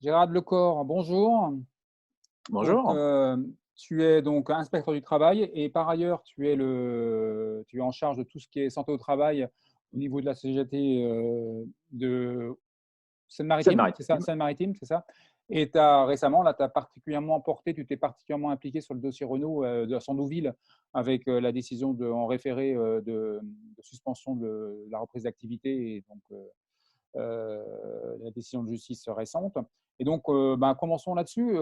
Gérard Lecor, bonjour. Donc, Bonjour. tu es donc inspecteur du travail et par ailleurs, tu es en charge de tout ce qui est santé au travail au niveau de la CGT, de Seine-Maritime, c'est ça? Seine-Maritime. Seine-Maritime, c'est ça? Et tu as récemment, là, tu t'es particulièrement impliqué sur le dossier Renault, de Sandouville avec, la décision en référé, de suspension de la reprise d'activité et donc, la décision de justice récente. Et donc, ben, commençons là-dessus,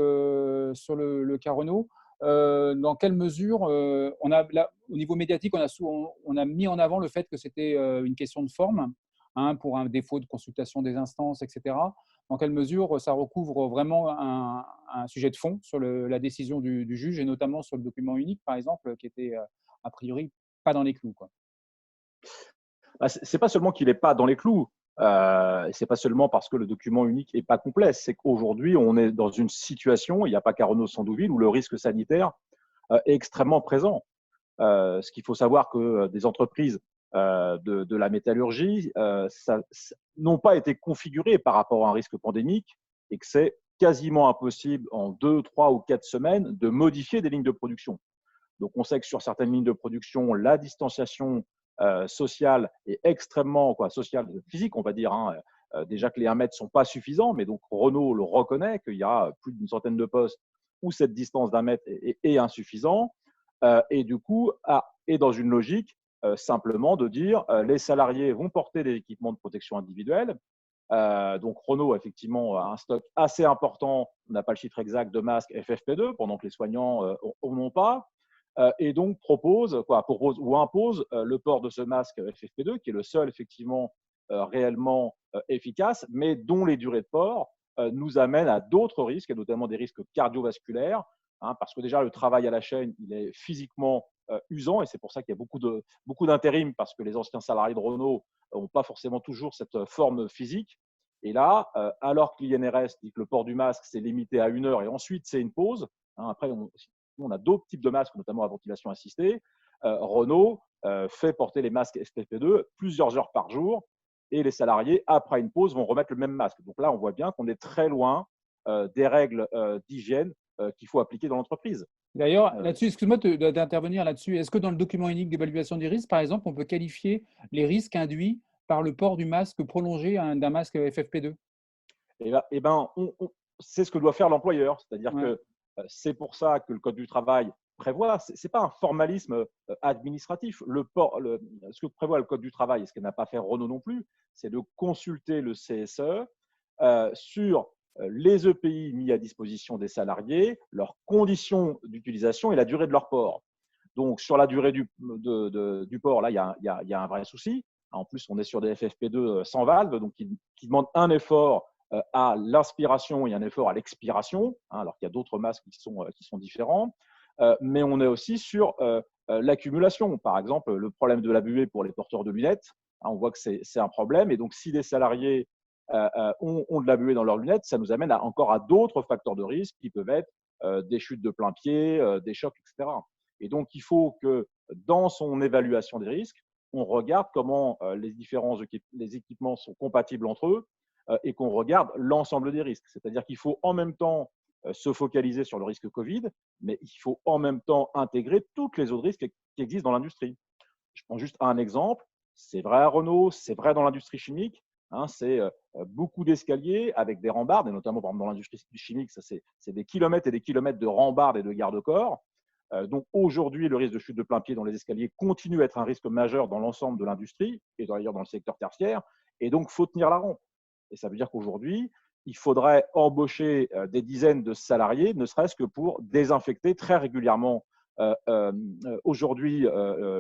sur le cas Renault. Dans quelle mesure, on a là, au niveau médiatique, on a mis en avant le fait que c'était, une question de forme, hein, pour un défaut de consultation des instances et cetera. Dans quelle mesure, ça recouvre vraiment un sujet de fond sur la décision du juge et notamment sur le document unique, par exemple, qui était, a priori pas dans les clous, quoi? Bah, c'est pas seulement qu'il n'est pas dans les clous, c'est pas seulement parce que le document unique est pas complet, c'est qu'aujourd'hui, on est dans une situation, il n'y a pas qu'à Renault-Sandouville, où le risque sanitaire, est extrêmement présent. Ce qu'il faut savoir que, des entreprises, de la métallurgie, n'ont pas été configurées par rapport à un risque pandémique et que c'est quasiment impossible en 2, 3 ou 4 semaines de modifier des lignes de production. Donc, on sait que sur certaines lignes de production, la distanciation sociale est extrêmement, sociale, physique, on va dire, hein. Déjà que les 1 mètre ne sont pas suffisants, mais donc Renault le reconnaît qu'il y a plus d'une centaine de postes où cette distance d'1 mètre est insuffisante. Et du coup, est dans une logique simplement de dire les salariés vont porter des équipements de protection individuelle. Donc Renault, effectivement, a un stock assez important, on n'a pas le chiffre exact de masques FFP2, pendant que les soignants n'en ont pas. Et donc propose ou impose le port de ce masque FFP2, qui est le seul effectivement réellement efficace, mais dont les durées de port nous amènent à d'autres risques, et notamment des risques cardiovasculaires, hein, parce que déjà le travail à la chaîne, il est physiquement usant, et c'est pour ça qu'il y a beaucoup d'intérim, parce que les anciens salariés de Renault n'ont pas forcément toujours cette forme physique. Et là, alors que l'INRS dit que le port du masque, c'est limité à 1 heure et ensuite c'est une pause, hein, après on a d'autres types de masques, notamment à ventilation assistée. Renault fait porter les masques FFP2 plusieurs heures par jour et les salariés, après une pause, vont remettre le même masque. Donc là, on voit bien qu'on est très loin des règles d'hygiène qu'il faut appliquer dans l'entreprise. D'ailleurs, Euh, là-dessus, excuse-moi d'intervenir là-dessus. Est-ce que dans le document unique d'évaluation des risques, par exemple, on peut qualifier les risques induits par le port du masque prolongé d'un masque FFP2? et ben, c'est ce que doit faire l'employeur. C'est-à-dire Ouais. que c'est pour ça que le Code du travail prévoit, ce n'est pas un formalisme administratif. Ce que prévoit le Code du travail, et ce que n'a pas fait Renault non plus, c'est de consulter le CSE sur les EPI mis à disposition des salariés, leurs conditions d'utilisation et la durée de leur port. Donc, sur la durée du port, là, il y a un vrai souci. En plus, on est sur des FFP2 sans valve, donc qui demandent un effort à l'inspiration et un effort à l'expiration, hein, alors qu'il y a d'autres masques qui sont différents. Mais on est aussi sur l'accumulation. Par exemple, le problème de la buée pour les porteurs de lunettes, hein, on voit que c'est un problème. Et donc, si les salariés ont de la buée dans leurs lunettes, ça nous amène encore à d'autres facteurs de risque qui peuvent être des chutes de plein pied, des chocs, etc. Et donc, il faut que dans son évaluation des risques, on regarde comment les équipements sont compatibles entre eux et qu'on regarde l'ensemble des risques. C'est-à-dire qu'il faut en même temps se focaliser sur le risque Covid, mais il faut en même temps intégrer toutes les autres risques qui existent dans l'industrie. Je prends juste un exemple. C'est vrai à Renault, c'est vrai dans l'industrie chimique. Hein, c'est beaucoup d'escaliers avec des rambardes, et notamment par exemple, dans l'industrie chimique, c'est des kilomètres et des kilomètres de rambardes et de garde-corps. Donc aujourd'hui, le risque de chute de plein pied dans les escaliers continue à être un risque majeur dans l'ensemble de l'industrie et d'ailleurs dans le secteur tertiaire. Et donc, il faut tenir la rampe. Et ça veut dire qu'aujourd'hui, il faudrait embaucher des dizaines de salariés, ne serait-ce que pour désinfecter très régulièrement aujourd'hui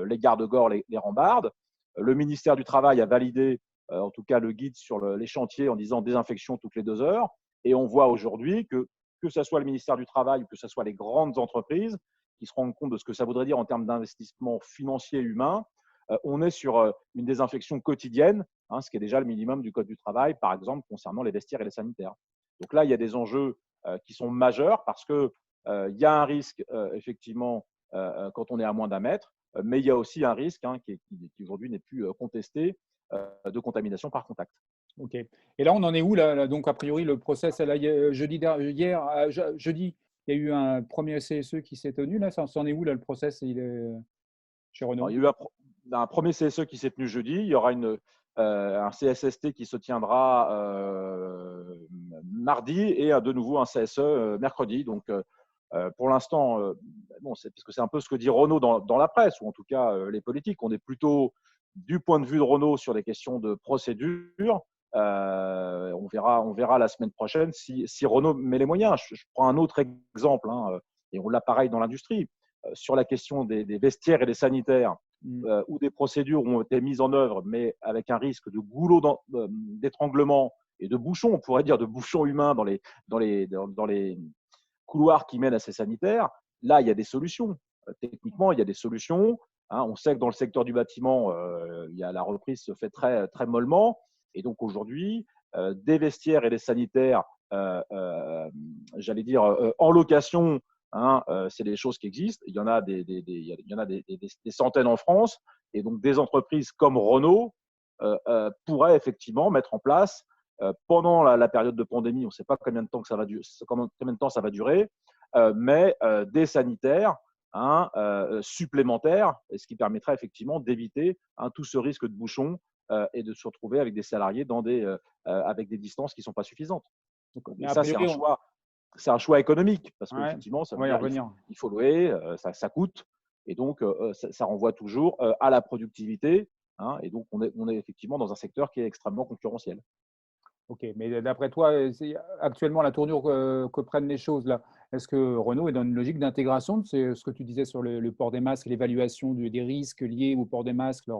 les garde-corps, les rambardes. Le ministère du Travail a validé en tout cas le guide sur les chantiers en disant désinfection toutes les 2 heures. Et on voit aujourd'hui que ce soit le ministère du Travail ou que ce soit les grandes entreprises qui se rendent compte de ce que ça voudrait dire en termes d'investissement financier et humain, on est sur une désinfection quotidienne, hein, ce qui est déjà le minimum du Code du travail, par exemple, concernant les vestiaires et les sanitaires. Donc là, il y a des enjeux qui sont majeurs parce qu'il y a un risque, effectivement, quand on est à moins d'1 mètre, mais il y a aussi un risque qui aujourd'hui n'est plus contesté de contamination par contact. Ok. Et là, on en est où là, donc, a priori, le process, là, hier, jeudi, il y a eu un premier CSE qui s'est tenu. Là, ça en est où là, le process chez Alors, Renault? il y a eu un premier CSE qui s'est tenu jeudi. Il y aura un CSST qui se tiendra mardi et de nouveau un CSE mercredi. Donc, pour l'instant, bon, parce que c'est un peu ce que dit Renault dans la presse, ou en tout cas les politiques. On est plutôt du point de vue de Renault sur des questions de procédure. On verra la semaine prochaine si Renault met les moyens. Je prends un autre exemple, hein, et on l'a pareil dans l'industrie. Sur la question des vestiaires et des sanitaires, Mm. où des procédures ont été mises en œuvre, mais avec un risque de goulot d'étranglement et de bouchons, on pourrait dire de bouchons humains dans les couloirs qui mènent à ces sanitaires. Là, il y a des solutions. Techniquement, il y a des solutions. Hein. On sait que dans le secteur du bâtiment, la reprise se fait très, très mollement. Et donc aujourd'hui, des vestiaires et des sanitaires, j'allais dire, en location, hein, c'est des choses qui existent. Il y en a des centaines en France. Et donc des entreprises comme Renault pourraient effectivement mettre en place pendant la période de pandémie, on ne sait pas combien de temps ça va durer, mais des sanitaires, hein, supplémentaires, et ce qui permettra effectivement d'éviter, hein, tout ce risque de bouchon et de se retrouver avec des salariés avec des distances qui ne sont pas suffisantes. Mais Et a ça, priori, c'est un choix économique, parce ouais, qu'effectivement, ça on veut va y dire revenir. il faut louer, ça coûte, et donc ça renvoie toujours à la productivité. Hein, et donc on est effectivement dans un secteur qui est extrêmement concurrentiel. Ok, mais d'après toi, actuellement la tournure que prennent les choses là, est-ce que Renault est dans une logique d'intégration? C'est ce que tu disais sur le port des masques, l'évaluation des risques liés au port des masques,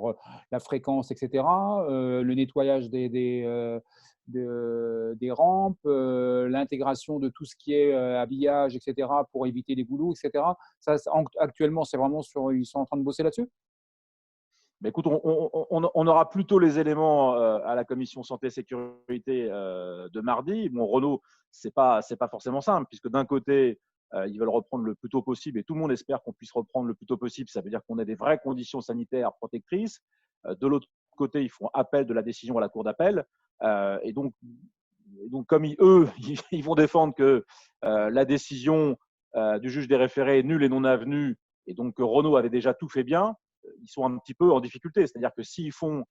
la fréquence, etc. Le nettoyage des rampes, l'intégration de tout ce qui est habillage, etc. pour éviter les boulots, etc. Actuellement, c'est vraiment ils sont en train de bosser là-dessus? Mais écoute, on aura plutôt les éléments à la commission santé sécurité de mardi. Bon, Renault, c'est pas forcément simple, puisque d'un côté, ils veulent reprendre le plus tôt possible, et tout le monde espère qu'on puisse reprendre le plus tôt possible. Ça veut dire qu'on ait des vraies conditions sanitaires protectrices. De l'autre côté, ils font appel de la décision à la cour d'appel. Et donc, comme eux, ils vont défendre que la décision du juge des référés est nulle et non avenue, et donc que Renault avait déjà tout fait bien, ils sont un petit peu en difficulté. C'est-à-dire que s'ils font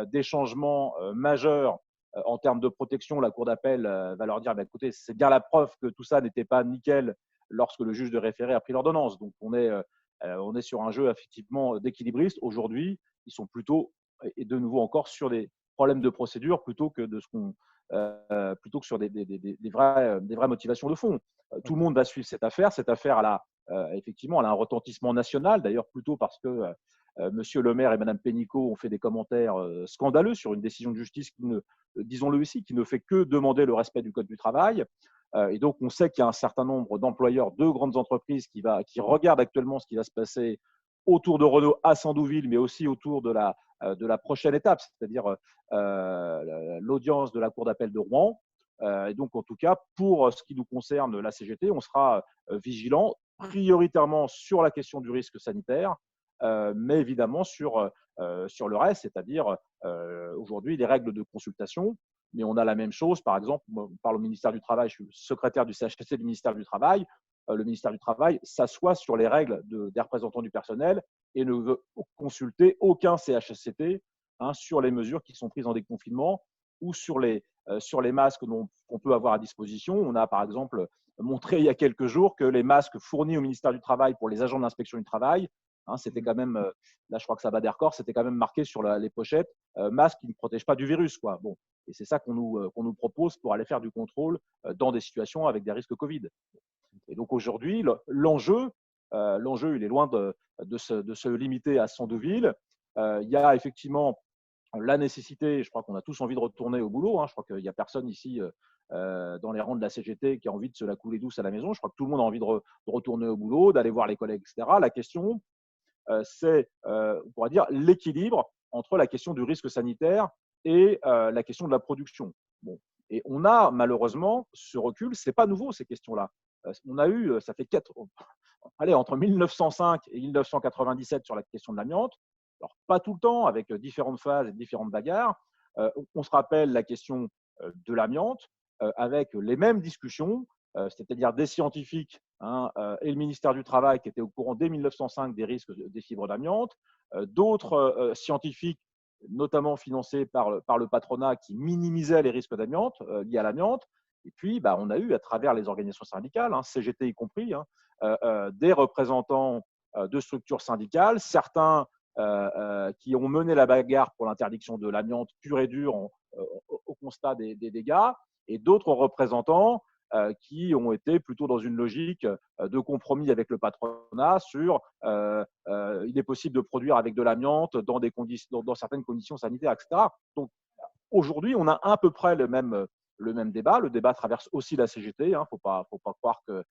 des changements majeurs en termes de protection, la cour d'appel va leur dire bah, écoutez, c'est bien la preuve que tout ça n'était pas nickel lorsque le juge de référé a pris l'ordonnance. Donc on est sur un jeu effectivement d'équilibriste. Aujourd'hui, ils sont plutôt, et de nouveau encore, sur des problèmes de procédure plutôt que sur des vraies motivations de fond. Tout le monde va suivre cette affaire. Cette affaire, effectivement, elle a un retentissement national, d'ailleurs plutôt parce que Monsieur Le Maire et Madame Pénicaud ont fait des commentaires scandaleux sur une décision de justice disons-le ici, qui ne fait que demander le respect du Code du travail. Et donc, on sait qu'il y a un certain nombre d'employeurs de grandes entreprises qui regardent actuellement ce qui va se passer autour de Renault à Sandouville, mais aussi autour de la prochaine étape, c'est-à-dire l'audience de la Cour d'appel de Rouen. Et donc, en tout cas, pour ce qui nous concerne, la CGT, on sera vigilant prioritairement sur la question du risque sanitaire, mais évidemment sur le reste, c'est-à-dire aujourd'hui les règles de consultation. Mais on a la même chose, par exemple, on parle au ministère du Travail, je suis secrétaire du CHSC du ministère du Travail. Le ministère du Travail s'assoit sur les règles des représentants du personnel et ne veut consulter aucun CHSCT, hein, sur les mesures qui sont prises en déconfinement ou sur les masques qu'on peut avoir à disposition. On a par exemple montré il y a quelques jours que les masques fournis au ministère du Travail pour les agents de l'inspection du travail, hein, c'était quand même, là je crois que ça bat des records, c'était quand même marqué sur les pochettes, masques qui ne protègent pas du virus, quoi. Bon, et c'est ça qu'on nous propose pour aller faire du contrôle dans des situations avec des risques Covid. Et donc aujourd'hui, l'enjeu, il est loin de se limiter à Sandouville. Il y a effectivement la nécessité, je crois qu'on a tous envie de retourner au boulot, hein. Je crois qu'il n'y a personne ici dans les rangs de la CGT qui a envie de se la couler douce à la maison. Je crois que tout le monde a envie de retourner au boulot, d'aller voir les collègues, etc. La question, c'est, on pourrait dire, l'équilibre entre la question du risque sanitaire et la question de la production. Bon. Et on a malheureusement ce recul, ce n'est pas nouveau ces questions-là. On a eu, ça fait entre 1905 et 1997 sur la question de l'amiante. Alors, pas tout le temps, avec différentes phases et différentes bagarres, On se rappelle la question de l'amiante avec les mêmes discussions, c'est-à-dire des scientifiques et le ministère du Travail qui était au courant dès 1905 des risques des fibres d'amiante, d'autres scientifiques, notamment financés par le patronat, qui minimisaient les risques d'amiante liés à l'amiante. Et puis, on a eu, à travers les organisations syndicales, CGT y compris, des représentants de structures syndicales, certains qui ont mené la bagarre pour l'interdiction de l'amiante pure et dure au constat des dégâts, et d'autres représentants qui ont été plutôt dans une logique de compromis avec le patronat sur il est possible de produire avec de l'amiante dans certaines conditions sanitaires, etc. Donc aujourd'hui, on a à peu près le même débat. Le débat traverse aussi la CGT. Il ne faut pas croire que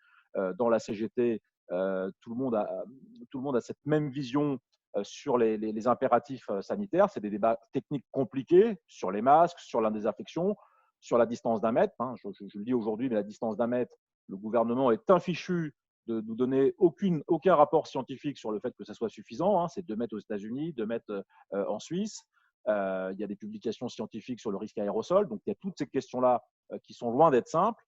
dans la CGT, tout le monde a cette même vision sur les impératifs sanitaires. C'est des débats techniques compliqués sur les masques, sur la désinfection, sur la distance d'1 mètre. Je le dis aujourd'hui, mais la distance d'1 mètre, le gouvernement est infichu de nous donner aucun rapport scientifique sur le fait que ça soit suffisant. C'est 2 mètres aux États-Unis, 2 mètres en Suisse. Il y a des publications scientifiques sur le risque aérosol. Donc, il y a toutes ces questions-là qui sont loin d'être simples.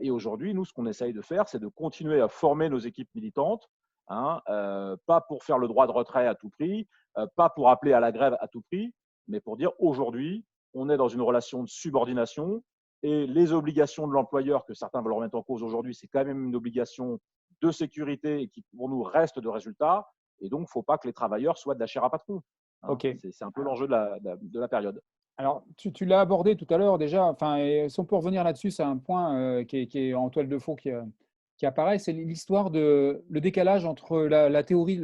Et aujourd'hui, nous, ce qu'on essaye de faire, c'est de continuer à former nos équipes militantes, pas pour faire le droit de retrait à tout prix, pas pour appeler à la grève à tout prix, mais pour dire aujourd'hui, on est dans une relation de subordination et les obligations de l'employeur que certains veulent remettre en cause aujourd'hui, c'est quand même une obligation de sécurité et qui, pour nous, reste de résultat. Et donc, il ne faut pas que les travailleurs soient de la chair à patron. Ok. C'est un peu l'enjeu de la période. Alors, tu l'as abordé tout à l'heure déjà. Enfin, et si on peut revenir là-dessus, c'est un point qui est en toile de fond qui apparaît. C'est l'histoire de le décalage entre la théorie,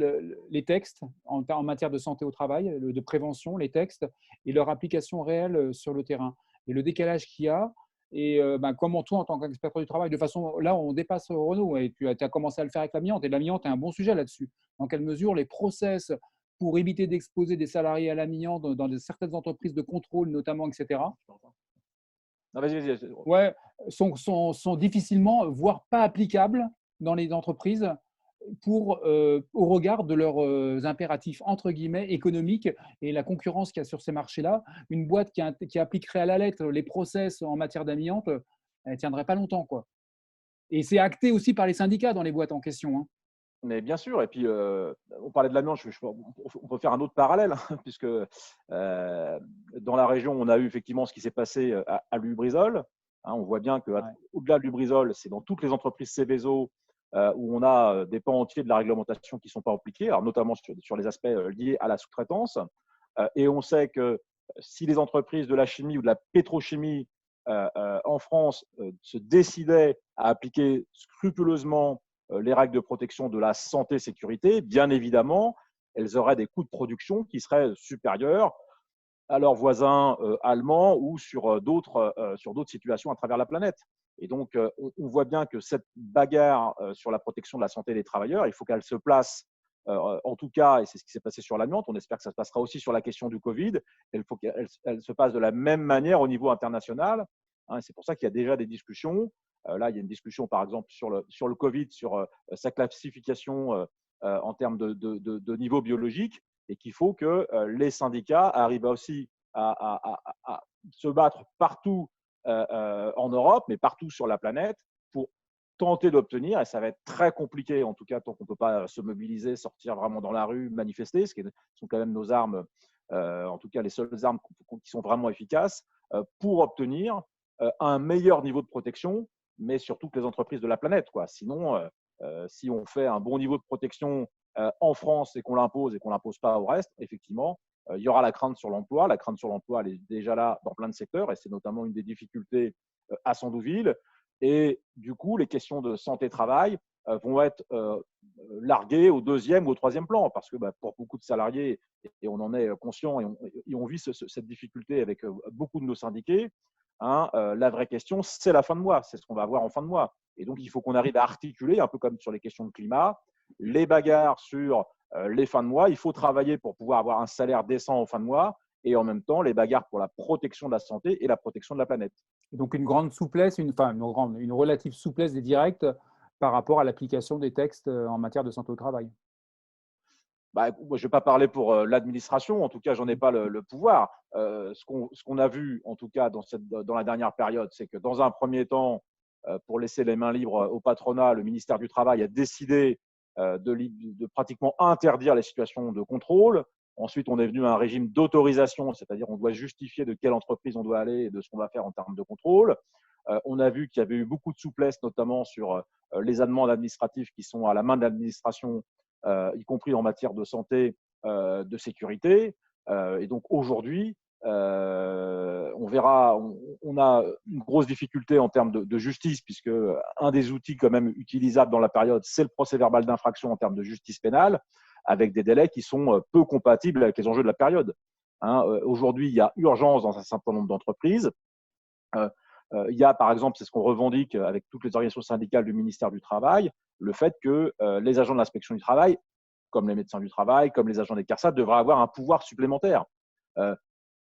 les textes en matière de santé au travail, de prévention, les textes, et leur application réelle sur le terrain. Et le décalage qu'il y a, et comment toi, en tant qu'expert du travail, de façon, là, on dépasse Renaud, et tu as commencé à le faire avec l'amiante, et l'amiante est un bon sujet là-dessus. Dans quelle mesure les process pour éviter d'exposer des salariés à l'amiante dans certaines entreprises de contrôle, notamment, etc., Non, vas-y. ouais, sont difficilement, voire pas applicables dans les entreprises au regard de leurs impératifs, entre guillemets, économiques et la concurrence qu'il y a sur ces marchés-là. Une boîte qui appliquerait à la lettre les process en matière d'amiante, elle ne tiendrait pas longtemps, quoi. Et c'est acté aussi par les syndicats dans les boîtes en question. Mais bien sûr, et puis on parlait de l'amiante, on peut faire un autre parallèle, puisque dans la région, on a eu effectivement ce qui s'est passé à Lubrizol. On voit bien qu'au-delà de Lubrizol, c'est dans toutes les entreprises Seveso où on a des pans entiers de la réglementation qui ne sont pas appliqués, alors notamment sur les aspects liés à la sous-traitance. Et on sait que si les entreprises de la chimie ou de la pétrochimie en France se décidaient à appliquer scrupuleusement les règles de protection de la santé-sécurité, bien évidemment, elles auraient des coûts de production qui seraient supérieurs à leurs voisins allemands ou sur d'autres situations à travers la planète. Et donc, on voit bien que cette bagarre sur la protection de la santé des travailleurs, il faut qu'elle se place, en tout cas, et c'est ce qui s'est passé sur l'amiante, on espère que ça se passera aussi sur la question du Covid, il faut qu'elle se passe de la même manière au niveau international. C'est pour ça qu'il y a déjà des discussions. Là, il y a une discussion, par exemple, sur le Covid, sur sa classification en termes de niveau biologique, et qu'il faut que les syndicats arrivent aussi à se battre partout en Europe, mais partout sur la planète, pour tenter d'obtenir, et ça va être très compliqué, en tout cas, tant qu'on ne peut pas se mobiliser, sortir vraiment dans la rue, manifester, ce qui sont quand même nos armes, en tout cas les seules armes qui sont vraiment efficaces, pour obtenir un meilleur niveau de protection, mais sur toutes les entreprises de la planète, quoi. Sinon, si on fait un bon niveau de protection en France et qu'on l'impose et qu'on ne l'impose pas au reste, effectivement, il y aura la crainte sur l'emploi. La crainte sur l'emploi, elle est déjà là dans plein de secteurs et c'est notamment une des difficultés à Sandouville. Et du coup, les questions de santé-travail vont être larguées au deuxième ou au troisième plan parce que pour beaucoup de salariés, et on en est conscient et on vit cette difficulté avec beaucoup de nos syndiqués, la vraie question, c'est la fin de mois, c'est ce qu'on va avoir en fin de mois. Et donc, il faut qu'on arrive à articuler, un peu comme sur les questions de climat, les bagarres sur les fins de mois. Il faut travailler pour pouvoir avoir un salaire décent en fin de mois et en même temps, les bagarres pour la protection de la santé et la protection de la planète. Et donc, une grande souplesse, une relative souplesse des directs par rapport à l'application des textes en matière de santé au travail. Moi, je ne vais pas parler pour l'administration, en tout cas, je n'en ai pas le pouvoir. Ce qu'on a vu, en tout cas, dans la dernière période, c'est que dans un premier temps, pour laisser les mains libres au patronat, le ministère du Travail a décidé de pratiquement interdire les situations de contrôle. Ensuite, on est venu à un régime d'autorisation, c'est-à-dire on doit justifier de quelle entreprise on doit aller et de ce qu'on va faire en termes de contrôle. On a vu qu'il y avait eu beaucoup de souplesse, notamment sur les amendes administratives qui sont à la main de l'administration, y compris en matière de santé, de sécurité. Et donc aujourd'hui, on verra, on a une grosse difficulté en termes de justice, puisque un des outils quand même utilisables dans la période, c'est le procès-verbal d'infraction en termes de justice pénale, avec des délais qui sont peu compatibles avec les enjeux de la période. Aujourd'hui, il y a urgence dans un certain nombre d'entreprises. Il y a, par exemple, c'est ce qu'on revendique avec toutes les organisations syndicales du ministère du Travail, le fait que les agents de l'inspection du travail, comme les médecins du travail, comme les agents des CARSAT, devraient avoir un pouvoir supplémentaire.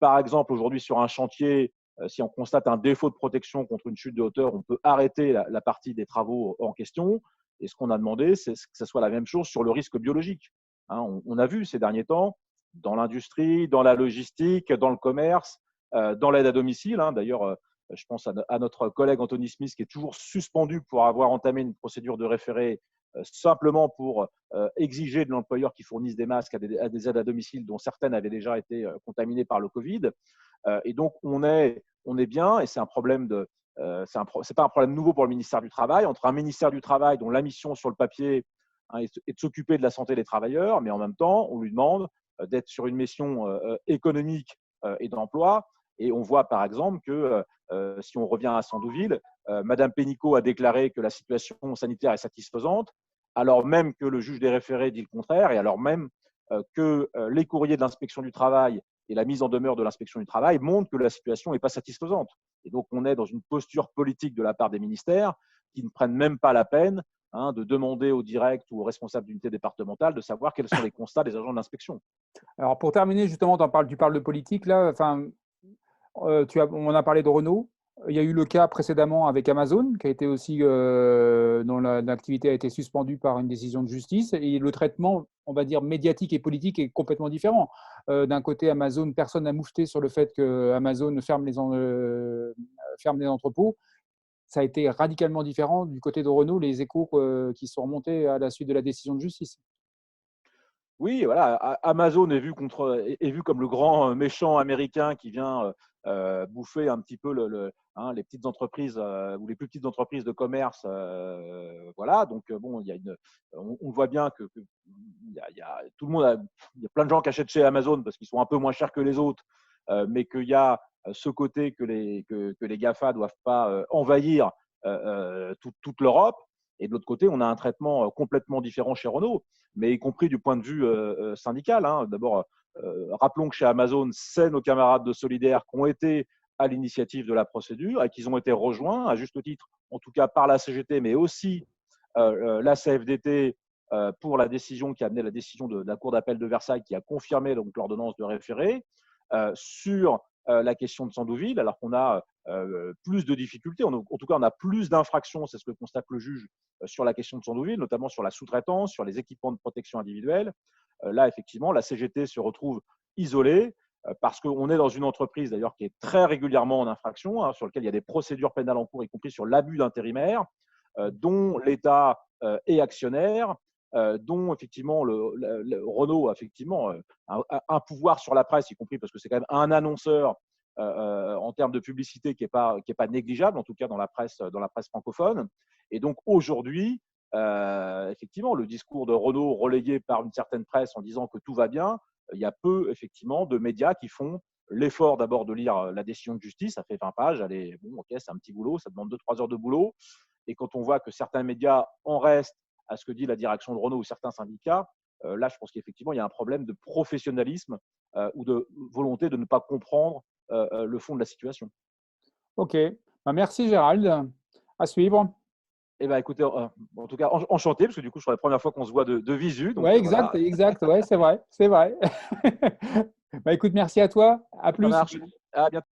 Par exemple, aujourd'hui, sur un chantier, si on constate un défaut de protection contre une chute de hauteur, on peut arrêter la partie des travaux en question. Et ce qu'on a demandé, c'est que ce soit la même chose sur le risque biologique. On a vu ces derniers temps, dans l'industrie, dans la logistique, dans le commerce, dans l'aide à domicile. D'ailleurs, je pense à notre collègue Anthony Smith, qui est toujours suspendu pour avoir entamé une procédure de référé simplement pour exiger de l'employeur qu'il fournisse des masques à des aides à domicile dont certaines avaient déjà été contaminées par le Covid. Et donc, on est bien, et c'est un problème c'est pas un problème nouveau pour le ministère du Travail, entre un ministère du Travail dont la mission sur le papier est de s'occuper de la santé des travailleurs, mais en même temps, on lui demande d'être sur une mission économique et d'emploi. Et on voit par exemple que si on revient à Sandouville, Madame Pénicaud a déclaré que la situation sanitaire est satisfaisante, alors même que le juge des référés dit le contraire, et alors même que les courriers de l'inspection du travail et la mise en demeure de l'inspection du travail montrent que la situation n'est pas satisfaisante. Et donc, on est dans une posture politique de la part des ministères qui ne prennent même pas la peine de demander au direct ou aux responsables d'unité départementale de savoir quels sont les constats des agents de l'inspection. Alors, pour terminer, justement, tu parles de politique, là. Enfin, on a parlé de Renault. Il y a eu le cas précédemment avec Amazon, qui a été aussi, dont l'activité a été suspendue par une décision de justice. Et le traitement, on va dire, médiatique et politique est complètement différent. D'un côté, Amazon, personne n'a moufté sur le fait que Amazon ferme les entrepôts. Ça a été radicalement différent du côté de Renault, les échos qui sont remontés à la suite de la décision de justice. Oui, voilà, Amazon est vu comme le grand méchant américain qui vient bouffer un petit peu les petites entreprises ou les plus petites entreprises de commerce. Voilà, donc bon, on voit bien que tout le monde il y a plein de gens qui achètent chez Amazon parce qu'ils sont un peu moins chers que les autres, mais qu'il y a ce côté que les GAFA ne doivent pas envahir toute l'Europe. Et de l'autre côté, on a un traitement complètement différent chez Renault, mais y compris du point de vue syndical. D'abord, rappelons que chez Amazon, c'est nos camarades de Solidaire qui ont été à l'initiative de la procédure et qu'ils ont été rejoints, à juste titre, en tout cas par la CGT, mais aussi la CFDT pour la décision qui a amené la décision de la Cour d'appel de Versailles qui a confirmé donc l'ordonnance de référé sur la question de Sandouville, alors qu'on a plus de difficultés. En tout cas, on a plus d'infractions, c'est ce que constate le juge sur la question de Sandouville, notamment sur la sous-traitance, sur les équipements de protection individuelle. Là, effectivement, la CGT se retrouve isolée parce qu'on est dans une entreprise d'ailleurs qui est très régulièrement en infraction, sur laquelle il y a des procédures pénales en cours, y compris sur l'abus d'intérimaire, dont l'État est actionnaire, dont effectivement Renault a effectivement un pouvoir sur la presse, y compris parce que c'est quand même un annonceur en termes de publicité qui est pas négligeable, en tout cas dans la presse francophone. Et donc aujourd'hui, effectivement, le discours de Renault relayé par une certaine presse en disant que tout va bien, il y a peu effectivement de médias qui font l'effort d'abord de lire la décision de justice. Ça fait 20 pages, allez, bon, ok, c'est un petit boulot, ça demande 2-3 heures de boulot. Et quand on voit que certains médias en restent à ce que dit la direction de Renault ou certains syndicats, là, je pense qu'effectivement, il y a un problème de professionnalisme ou de volonté de ne pas comprendre le fond de la situation. OK. Merci Gérald. À suivre. Eh bien, écoutez, en tout cas, enchanté, parce que du coup, je crois la première fois qu'on se voit de visu. Donc, Ouais, exact, voilà. exact. Ouais, c'est vrai, c'est vrai. Écoute, merci à toi. À Ça plus. marche. À bientôt.